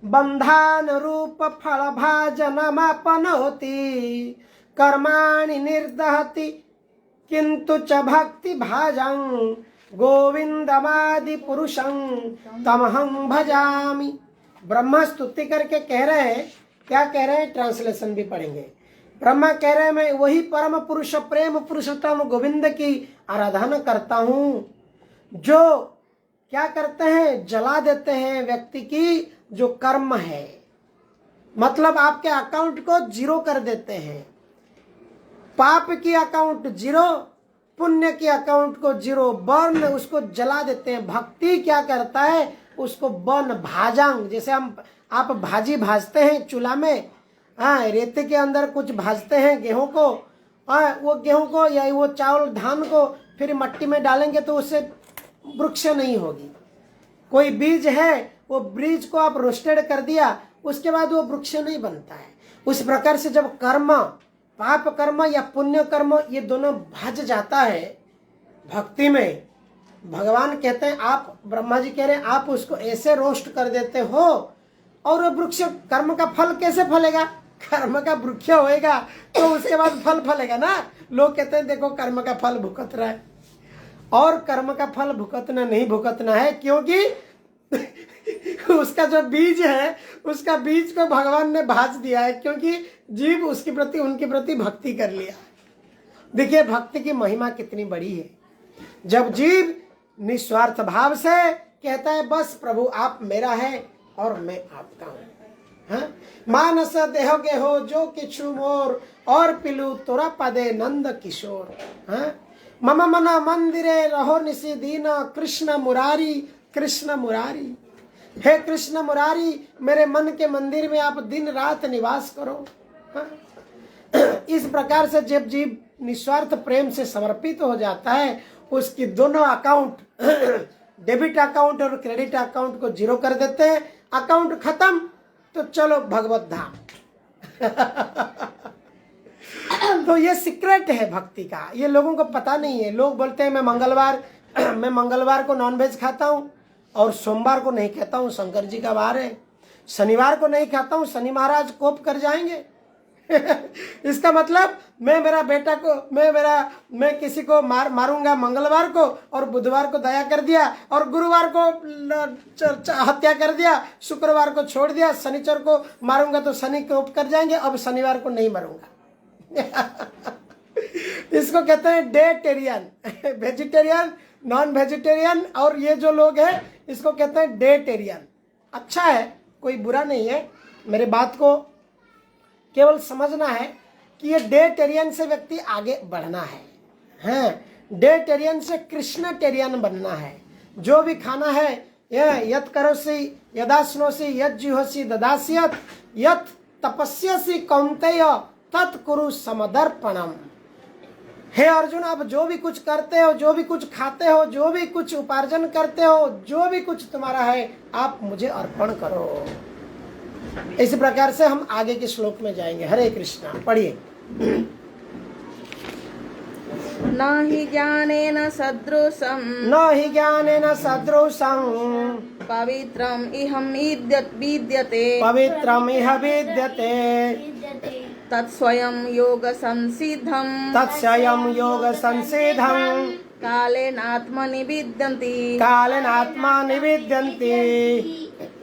बंधान रूप फल भाजनमापनोति कर्माणि निर्दहति किंतु च भक्ति भाजं गोविंदमादि पुरुषं तमहं भजामि। ब्रह्मा स्तुति करके कह रहे हैं, क्या कह रहे हैं? ट्रांसलेशन भी पढ़ेंगे। ब्रह्मा कह रहे हैं मैं वही परम पुरुष प्रेम पुरुषोत्तम गोविंद की आराधना करता हूँ, जो क्या करते हैं? जला देते हैं व्यक्ति की जो कर्म है, मतलब आपके अकाउंट को जीरो कर देते हैं। पाप की अकाउंट जीरो, पुण्य की अकाउंट को जीरो, बर्न, उसको जला देते हैं। भक्ति क्या करता है? उसको बर्न, भाजांग, जैसे आप भाजी भाजते हैं चूल्हा में, रेते के अंदर कुछ भाजते हैं गेहूं को, वो गेहूं को या वो चावल धान को फिर मिट्टी में डालेंगे तो उससे वृक्ष नहीं होगी। कोई बीज है, वो बीज को आप रोस्टेड कर दिया, उसके बाद वो वृक्ष नहीं बनता है। उस प्रकार से जब कर्म, पाप कर्म या पुण्य कर्म, ये दोनों भाज जाता है भक्ति में, भगवान कहते हैं, आप ब्रह्मा जी कह रहे हैं आप उसको ऐसे रोस्ट कर देते हो और वो वृक्ष, कर्म का फल कैसे फलेगा? कर्म का वृक्ष होएगा तो उसके बाद फल फलेगा ना। लोग कहते हैं देखो कर्म का फल भुगत रहा है, और कर्म का फल भुगतना नहीं भुगतना है, क्योंकि उसका जो बीज है, उसका बीज को भगवान ने भाज दिया है, क्योंकि जीव उसके प्रति, उनके प्रति भक्ति कर लिया। देखिए भक्ति की महिमा कितनी बड़ी है। जब जीव निस्वार्थ भाव से कहता है बस प्रभु आप मेरा है और मैं आपका हूँ, मानस देहो गेहो जो किछु मोर और पिलू तोरा पदे नंद किशोर, मम मना मंदिरे रहो निसी दीना कृष्ण मुरारी कृष्ण मुरारी। हे कृष्ण मुरारी, मेरे मन के मंदिर में आप दिन रात निवास करो। इस प्रकार से जब जीव निस्वार्थ प्रेम से समर्पित हो जाता है, उसकी दोनों अकाउंट, डेबिट अकाउंट और क्रेडिट अकाउंट को जीरो कर देते हैं। अकाउंट खत्म तो चलो भगवत धाम। तो ये सीक्रेट है भक्ति का, ये लोगों को पता नहीं है। लोग बोलते हैं मैं मंगलवार को नॉनवेज खाता हूँ और सोमवार को नहीं खाता हूँ, शंकर जी का वार है। शनिवार को नहीं खाता हूँ, शनि महाराज कोप कर जाएंगे। इसका मतलब मैं किसी को मारूंगा मंगलवार को और बुधवार को दया कर दिया और गुरुवार को हत्या कर दिया, शुक्रवार को छोड़ दिया, शनिचर को मारूंगा तो शनि कोप कर जाएंगे, अब शनिवार को नहीं मारूंगा। इसको कहते हैं डेटेरियन, वेजिटेरियन, नॉन वेजिटेरियन, और ये जो लोग हैं इसको कहते हैं डेटेरियन। अच्छा है, कोई बुरा नहीं है, मेरे बात को केवल समझना है कि ये डेटेरियन से व्यक्ति आगे बढ़ना है, डेटेरियन से कृष्णटेरियन बनना है। जो भी खाना है यत करोसि यदाश्नोसि यत जिहोसि ददास्यत यत तपस्यसि कौन्तेय तत्कुरु समदर्पणम। हे अर्जुन, आप जो भी कुछ करते हो, जो भी कुछ खाते हो, जो भी कुछ उपार्जन करते हो, जो भी कुछ तुम्हारा है, आप मुझे अर्पण करो। इस प्रकार से हम आगे के श्लोक में जाएंगे। हरे कृष्णा, पढ़िए। न हि ज्ञानेन सदृशं पवित्रम इहं विद्यते तत्स्वयं योग संसिद्धं कालेनात्मा निविद्यन्ति।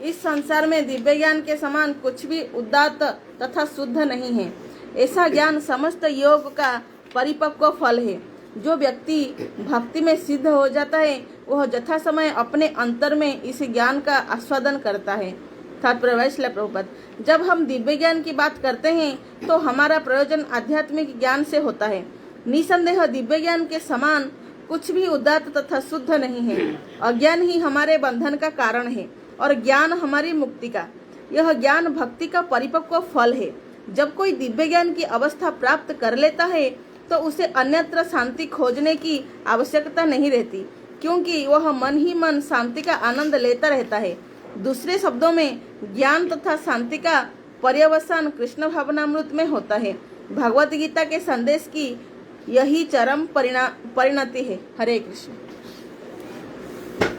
इस संसार में दिव्य ज्ञान के समान कुछ भी उदात्त तथा शुद्ध नहीं है। ऐसा ज्ञान समस्त योग का परिपक्व फल है। जो व्यक्ति भक्ति में सिद्ध हो जाता है वह यथा समय अपने अंतर में इस ज्ञान का आस्वादन करता है। तात्पर्य वैश्ले प्रभुपद, जब हम दिव्य ज्ञान की बात करते हैं तो हमारा प्रयोजन आध्यात्मिक ज्ञान से होता है। निसंदेह दिव्य ज्ञान के समान कुछ भी उदात्त तथा शुद्ध नहीं है। अज्ञान ही हमारे बंधन का कारण है और ज्ञान हमारी मुक्ति का। यह ज्ञान भक्ति का परिपक्व फल है। जब कोई दिव्य ज्ञान की अवस्था प्राप्त कर लेता है तो उसे अन्यत्र शांति खोजने की आवश्यकता नहीं रहती, क्योंकि वह मन ही मन शांति का आनंद लेता रहता है। दूसरे शब्दों में ज्ञान तथा शांति का पर्यवसान कृष्ण भावनामृत में होता है। भगवत गीता के संदेश की यही चरम परिणति है। हरे कृष्ण।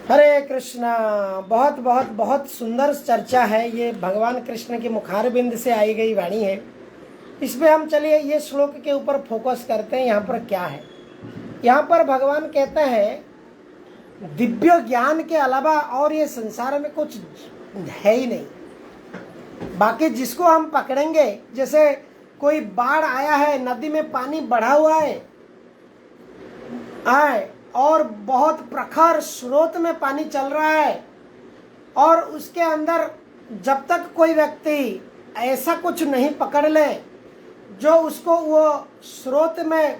हरे कृष्णा। बहुत बहुत बहुत सुंदर चर्चा है। ये भगवान कृष्ण के मुखारबिंद से आई गई वाणी है। इस पे हम चलिए ये श्लोक के ऊपर फोकस करते हैं। यहाँ पर क्या है? यहाँ पर भगवान कहते हैं दिव्य ज्ञान के अलावा और ये संसार में कुछ है ही नहीं। बाकी जिसको हम पकड़ेंगे, जैसे कोई बाढ़ आया है, नदी में पानी बढ़ा हुआ है और बहुत प्रखर स्रोत में पानी चल रहा है, और उसके अंदर जब तक कोई व्यक्ति ऐसा कुछ नहीं पकड़ ले जो उसको वो स्रोत में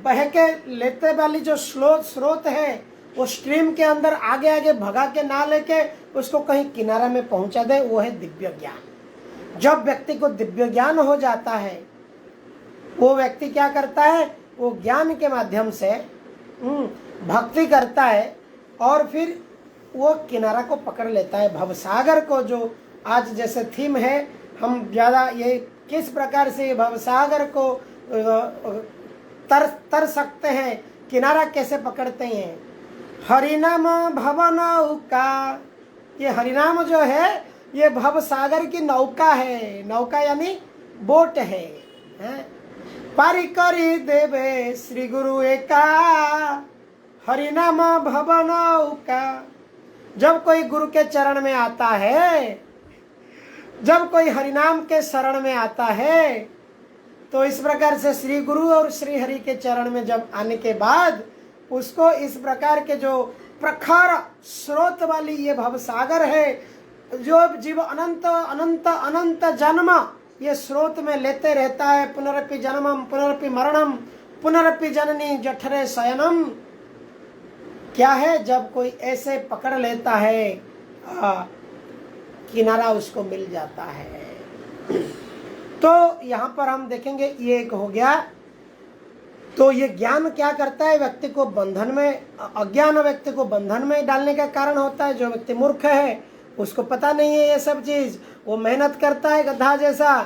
बह के लेते वाली जो स्रोत है वो स्ट्रीम के अंदर आगे आगे भगा के ना लेके उसको कहीं किनारा में पहुंचा दे, वो है दिव्य ज्ञान। जब व्यक्ति को दिव्य ज्ञान हो जाता है वो व्यक्ति क्या करता है? वो ज्ञान के माध्यम से भक्ति करता है और फिर वो किनारा को पकड़ लेता है, भवसागर को। जो आज जैसे थीम है, हम ज़्यादा ये किस प्रकार से भवसागर को तर सकते हैं, किनारा कैसे पकड़ते हैं। हरिनाम भवनौका, ये हरिनाम जो है ये भवसागर की नौका है। नौका यानी बोट है। पारी करी देवे श्री गुरु एका, हरिनाम भवनौका। जब कोई गुरु के चरण में आता है, जब कोई हरिनाम के शरण में आता है, तो इस प्रकार से श्री गुरु और श्री हरि के चरण में जब आने के बाद उसको इस प्रकार के जो प्रखर स्रोत वाली ये भवसागर है, जो जीव अनंत अनंत अनंत जन्म ये स्रोत में लेते रहता है। पुनरपि जन्मम पुनरपि मरणम पुनरपि जननी जठरे शयनम। क्या है? जब कोई ऐसे पकड़ लेता है किनारा उसको मिल जाता है। तो यहाँ पर हम देखेंगे ये एक हो गया। तो ये ज्ञान क्या करता है? व्यक्ति को बंधन में, अज्ञान व्यक्ति को बंधन में डालने का कारण होता है। जो व्यक्ति मूर्ख है उसको पता नहीं है ये सब चीज, वो मेहनत करता है गधा जैसा,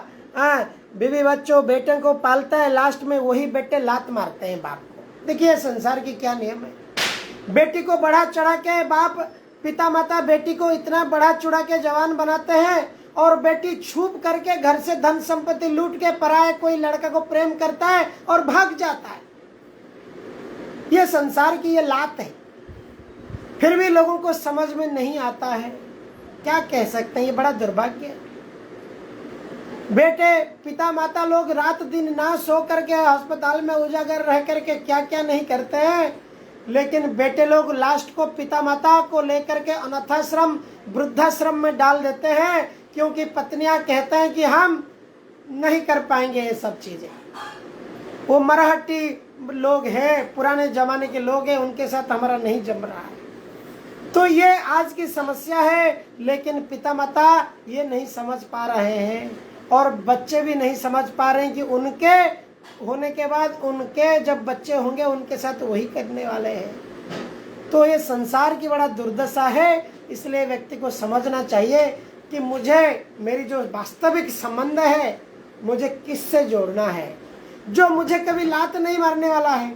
बीवी बच्चों बेटे को पालता है, लास्ट में वही बेटे लात मारते हैं बाप को। देखिए संसार की क्या नियम है। बेटी को बढ़ा चढ़ा के बाप पिता माता बेटी को इतना बढ़ा चढ़ा के जवान बनाते हैं, और बेटी छुप करके घर से धन संपत्ति लूट के पराये कोई लड़का को प्रेम करता है और भाग जाता है। ये संसार की ये लात है। फिर भी लोगों को समझ में नहीं आता है। क्या कह सकते हैं? ये बड़ा दुर्भाग्य है। बेटे पिता माता लोग रात दिन ना सो करके अस्पताल में उजागर रह करके क्या क्या नहीं करते हैं, लेकिन बेटे लोग लास्ट को पिता माता को लेकर के अनाथाश्रम वृद्धाश्रम में डाल देते हैं, क्योंकि पत्नियां कहते हैं कि हम नहीं कर पाएंगे ये सब चीजें। वो मरहट्टी लोग हैं, पुराने जमाने के लोग हैं, उनके साथ हमारा नहीं जम रहा है। तो ये आज की समस्या है। लेकिन पिता माता ये नहीं समझ पा रहे हैं, और बच्चे भी नहीं समझ पा रहे हैं कि उनके होने के बाद उनके जब बच्चे होंगे उनके साथ वही करने वाले हैं। तो ये संसार की बड़ा दुर्दशा है। इसलिए व्यक्ति को समझना चाहिए कि मुझे मेरी जो वास्तविक संबंध है मुझे किससे जोड़ना है, जो मुझे कभी लात नहीं मारने वाला है,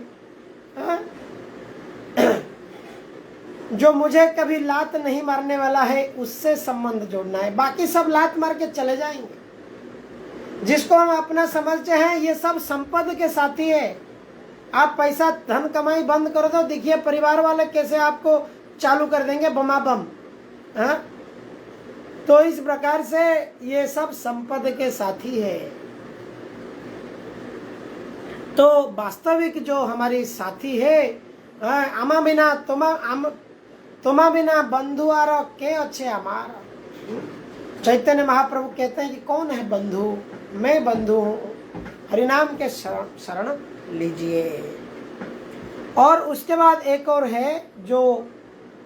जो मुझे कभी लात नहीं मारने वाला है उससे संबंध जोड़ना है। बाकी सब लात मार के चले जाएंगे। जिसको हम अपना समझते हैं ये सब संपद के साथी है। आप पैसा धन कमाई बंद कर दो, देखिए परिवार वाले कैसे आपको चालू कर देंगे बमा बम। तो इस प्रकार से ये सब संपद के साथी है। तो वास्तविक जो हमारी साथी है, आमा बिना तुमा बिना बंधु आर के अच्छे हमारा। चैतन्य महाप्रभु कहते हैं कि कौन है बंधु? मैं बंधु हूँ, हरिनाम के शरण लीजिए। और उसके बाद एक और है जो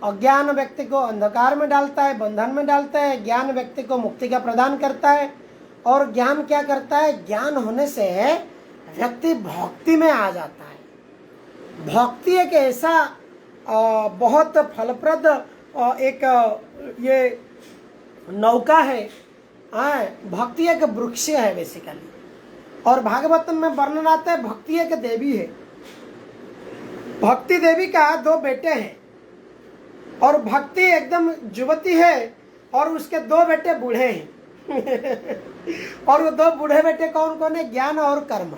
अज्ञान व्यक्ति को अंधकार में डालता है, बंधन में डालता है। ज्ञान व्यक्ति को मुक्ति का प्रदान करता है। और ज्ञान क्या करता है? ज्ञान होने से व्यक्ति भक्ति में आ जाता है। भक्ति एक ऐसा बहुत फलप्रद एक ये नौका है। भक्ति एक वृक्ष है बेसिकली। और भागवतम में वर्णन आता है भक्ति एक देवी है। भक्ति देवी का 2 बेटे हैं और भक्ति एकदम युवती है और उसके 2 बेटे बूढ़े हैं। और वो 2 बूढ़े बेटे कौन कौन है? ज्ञान और कर्म।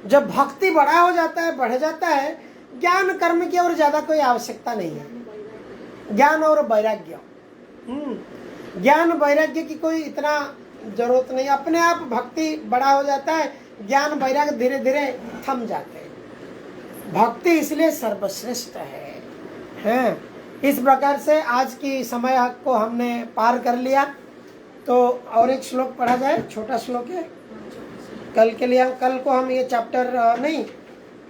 जब भक्ति बड़ा हो जाता है, बढ़ जाता है, ज्ञान कर्म की और ज्यादा कोई आवश्यकता नहीं है। ज्ञान और वैराग्य, ज्ञान वैराग्य की कोई इतना जरूरत नहीं। अपने आप भक्ति बड़ा हो जाता है, ज्ञान वैराग्य धीरे धीरे थम जाते हैं। भक्ति इसलिए सर्वश्रेष्ठ है। इस प्रकार से आज की समय को हमने पार कर लिया। तो और एक श्लोक पढ़ा जाए, छोटा श्लोक है। कल के लिए, कल को हम ये चैप्टर नहीं,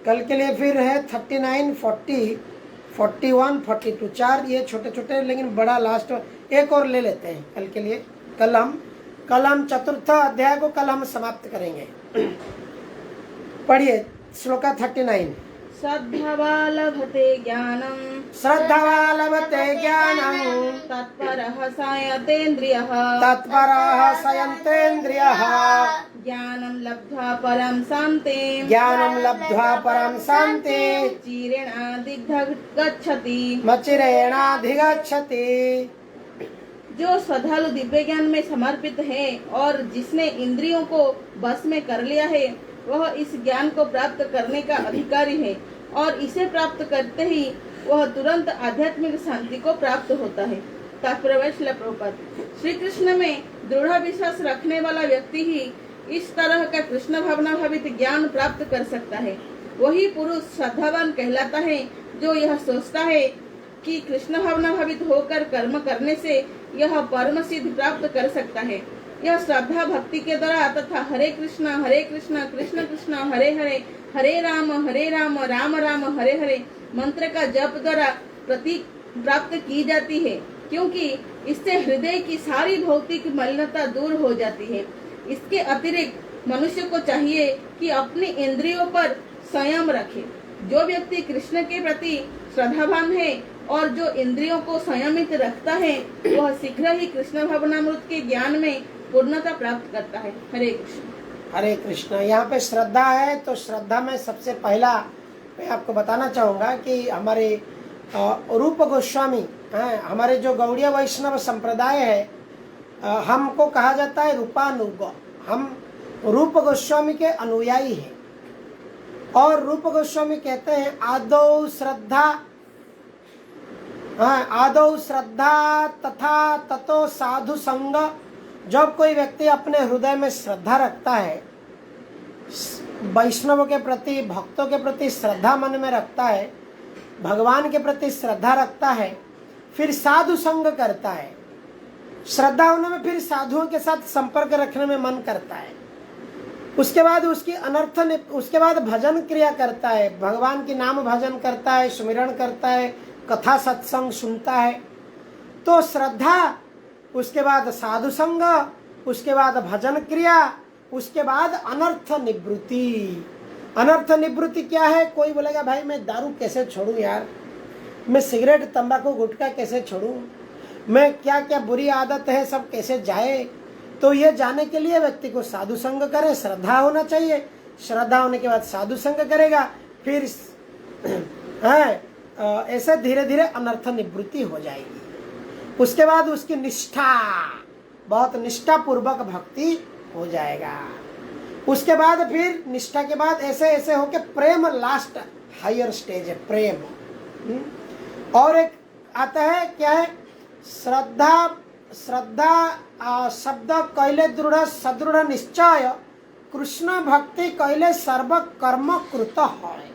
कल के लिए फिर है 39, 40, 41, 42, 4 ये छोटे छोटे लेकिन बड़ा लास्ट एक और ले लेते हैं कल के लिए। कल हम चतुर्थ अध्याय को कल हम समाप्त करेंगे। पढ़िए श्लोका 39। श्रद्धावा लभते ज्ञानं तत्परः संयतेन्द्रियः ज्ञानं लब्ध्वा परं शान्तिं चिरेणाधिगच्छति। जो श्रद्धालु दिव्य ज्ञान में समर्पित है और जिसने इंद्रियों को बस में कर लिया है, वह इस ज्ञान को प्राप्त करने का अधिकारी है और इसे प्राप्त करते ही वह तुरंत आध्यात्मिक शांति को प्राप्त होता है। तात्पर्य प्रभुपाद। श्री कृष्ण में दृढ़ विश्वास रखने वाला व्यक्ति ही इस तरह का कृष्ण भावना भावित ज्ञान प्राप्त कर सकता है। वही पुरुष श्रद्धावान कहलाता है जो यह सोचता है कि कृष्ण भावना भावित होकर कर्म करने से यह परम सिद्धि प्राप्त कर सकता है। यह श्रद्धा भक्ति के द्वारा तथा हरे कृष्ण कृष्ण कृष्ण हरे हरे हरे राम राम राम हरे हरे मंत्र का जप द्वारा प्रतीक प्राप्त की जाती है, क्योंकि इससे हृदय की सारी भौतिक मलिनता दूर हो जाती है। इसके अतिरिक्त मनुष्य को चाहिए कि अपनी इंद्रियों पर संयम रखे। जो व्यक्ति कृष्ण के प्रति श्रद्धावान है और जो इंद्रियों को संयमित रखता है, वह शीघ्र ही कृष्ण भावनामृत के ज्ञान में पूर्णता प्राप्त करता है। हरे कृष्ण। हरे कृष्ण। यहाँ पे श्रद्धा है, तो श्रद्धा में सबसे पहला मैं आपको बताना चाहूँगा कि हमारे रूप गोस्वामी, हमारे जो गौड़ीय वैष्णव संप्रदाय है, हमको कहा जाता है रूपानुग। हम रूप गोस्वामी के अनुयायी हैं। और रूप गोस्वामी कहते हैं आदौ श्रद्धा तथा ततो साधु संग। जब कोई व्यक्ति अपने हृदय में श्रद्धा रखता है, वैष्णव के प्रति, भक्तों के प्रति श्रद्धा मन में रखता है, भगवान के प्रति श्रद्धा रखता है, फिर साधु संग करता है। श्रद्धा होने में फिर साधुओं के साथ संपर्क रखने में मन करता है। उसके बाद उसके बाद भजन क्रिया करता है, भगवान की नाम भजन करता है, सुमिरन करता है, कथा सत्संग सुनता है। तो श्रद्धा, उसके बाद साधु संग, उसके बाद भजन क्रिया, उसके बाद अनर्थ निवृत्ति। अनर्थ निवृत्ति क्या है? कोई बोलेगा भाई मैं दारू कैसे छोड़ूं यार, मैं सिगरेट तंबाकू गुटखा कैसे छोड़ूं, मैं क्या क्या बुरी आदत है सब कैसे जाए। तो ये जाने के लिए व्यक्ति को साधु संग करे, श्रद्धा होना चाहिए। श्रद्धा होने के बाद साधु संग करेगा, फिर ऐसे धीरे धीरे अनर्थ निवृत्ति हो जाएगी। उसके बाद उसकी निष्ठा, बहुत निष्ठा पूर्वक भक्ति हो जाएगा। उसके बाद फिर निष्ठा के बाद ऐसे ऐसे होके प्रेम लास्ट हायर स्टेज है, प्रेम। और एक आता है क्या है? श्रद्धा शब्द कैले दृढ़ सदृढ़ निश्चय कृष्ण भक्ति कैले सर्व कर्म कृत है।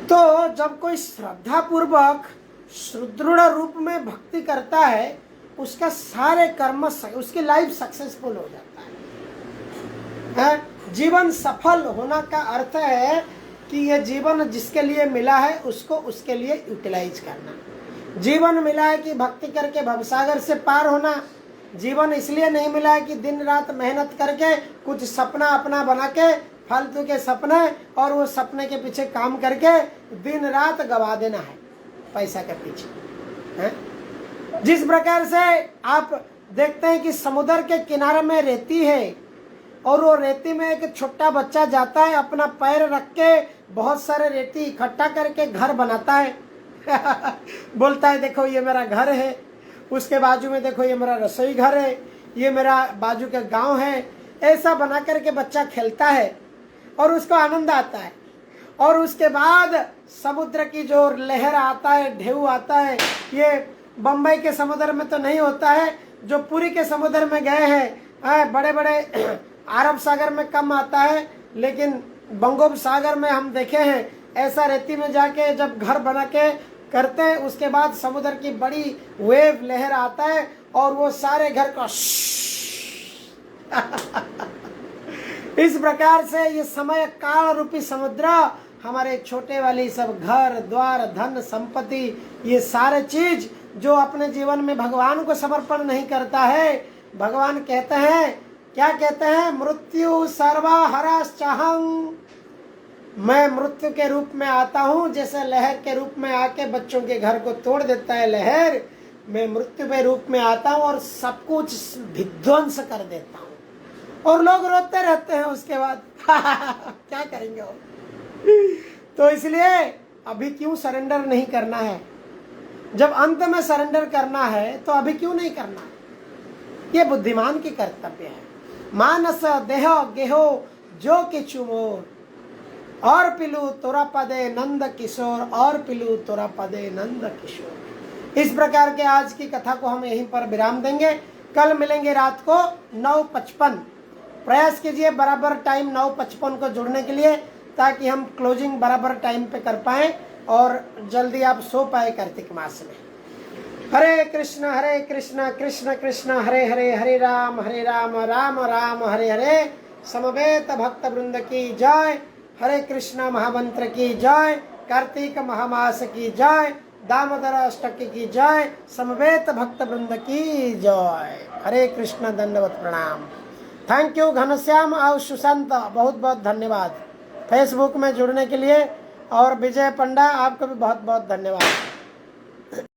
तो जब कोई श्रद्धा पूर्वक सुदृढ़ रूप में भक्ति करता है उसका सारे कर्म उसकी लाइफ सक्सेसफुल हो जाता है। जीवन सफल होना का अर्थ है कि ये जीवन जिसके लिए मिला है उसको उसके लिए यूटिलाइज करना। जीवन मिला है कि भक्ति करके भवसागर से पार होना। जीवन इसलिए नहीं मिला है कि दिन रात मेहनत करके कुछ सपना अपना बना के फालतू के सपने और वो सपने के पीछे काम करके दिन रात गवा देना है पैसा के पीछे है? जिस प्रकार से आप देखते हैं कि समुद्र के किनारे में रेती है और वो रेती में एक छोटा बच्चा जाता है अपना पैर रख के बहुत सारे रेती इकट्ठा करके घर बनाता है बोलता है देखो ये मेरा घर है, उसके बाजू में देखो ये मेरा रसोई घर है, ये मेरा बाजू का गांव है। ऐसा बना करके बच्चा खेलता है और उसको आनंद आता है। और उसके बाद समुद्र की जो लहर आता है, ढेउ आता है, ये बम्बई के समुद्र में तो नहीं होता है, जो पुरी के समुद्र में गए हैं बड़े बड़े अरब सागर में कम आता है, लेकिन बंगोप सागर में हम देखे हैं ऐसा रेती में जाके जब घर बना के करते हैं उसके बाद समुद्र की बड़ी वेव लहर आता है और वो सारे घर को इस प्रकार से ये समय काल रूपी समुद्र हमारे छोटे वाली सब घर द्वार धन संपत्ति ये सारे चीज जो अपने जीवन में भगवान को समर्पण नहीं करता है, भगवान कहते हैं क्या कहते हैं, मृत्यु सर्वा हराश्चाहं, मैं मृत्यु के रूप में आता हूँ। जैसे लहर के रूप में आके बच्चों के घर को तोड़ देता है लहर, मैं मृत्यु के रूप में आता हूँ और सब कुछ विध्वंस कर देता हूँ। और लोग रोते रहते हैं उसके बाद क्या करेंगे वो। तो इसलिए अभी क्यों सरेंडर नहीं करना है, जब अंत में सरेंडर करना है तो अभी क्यों नहीं करना। ये बुद्धिमान की कर्तव्य है। मानस देह गेहो जो किछु मोर और पिलू तोरा पदे नंद किशोर, और पिलू तोरा पदे नंद किशोर। इस प्रकार के आज की कथा को हम यहीं पर विराम देंगे। कल मिलेंगे रात को 9:55। प्रयास कीजिए बराबर टाइम 9:55 को जुड़ने के लिए, ताकि हम क्लोजिंग बराबर टाइम पे कर पाए और जल्दी आप सो पाए कार्तिक मास में। हरे कृष्ण कृष्ण कृष्ण हरे हरे, हरे राम राम राम हरे हरे। समवेत भक्त वृंद की जय। हरे कृष्ण महामंत्र की जय। कार्तिक महामास की जय। दामोदर अष्टकी की जय। समवेत भक्त वृंद की जय। हरे कृष्ण दंडवत प्रणाम। थैंक यू घनश्याम और सुशांत, बहुत बहुत धन्यवाद फेसबुक में जुड़ने के लिए। और विजय पंडा आपको भी बहुत बहुत धन्यवाद।